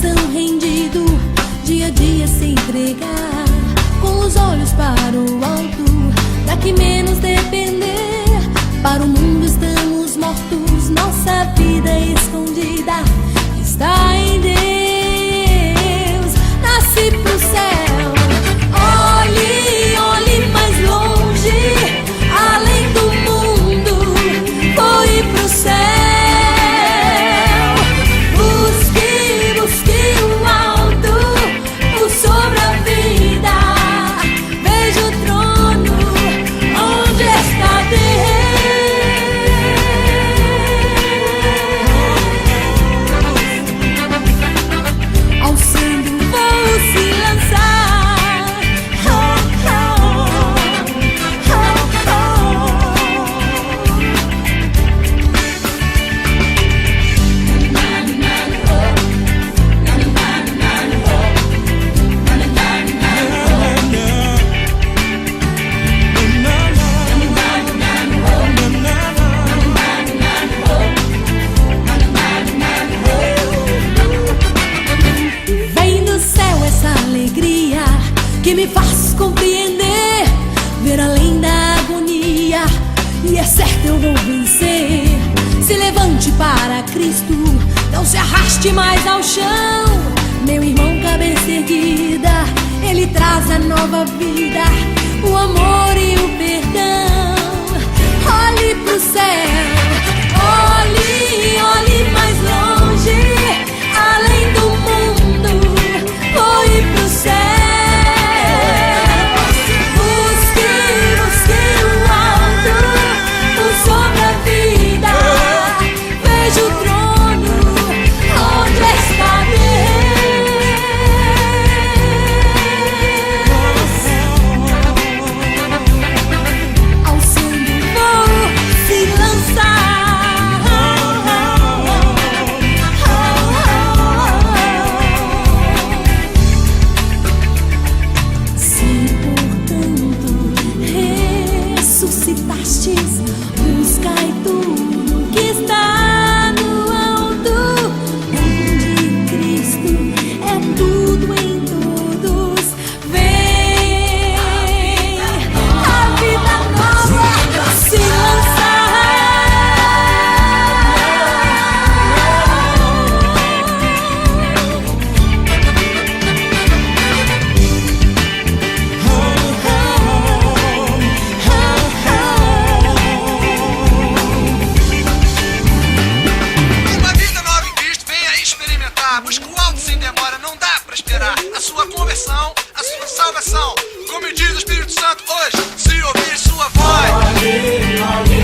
coração rendido, dia a dia se entregar, com os olhos para o alto, daqui menos depender. Para o mundo estamos mortos, nossa vida escondida está em Deus. Nasci pro céu, olhe, olhe mais longe, além do mundo, foi pro céu. Busque, busque o alto, o sobre a vida, veja o trono, onde está Deus. Que me faz compreender, ver além da agonia, e é certo eu vou vencer. Se levante para Cristo, não se arraste mais ao chão. Meu irmão, cabeça erguida, Ele traz a nova vida, o amor e o perdão. Olhe pro céu, olhe, olhe mais longe, além do mundo, foi pro céu. Ressuscitastes, buscai tudo que está no alto, onde Cristo é tudo em todos. Vem a vida nova se lançar. Busca o alto sem demora, não dá pra esperar a sua conversão, a sua salvação. Como diz o Espírito Santo hoje, se ouvir sua voz.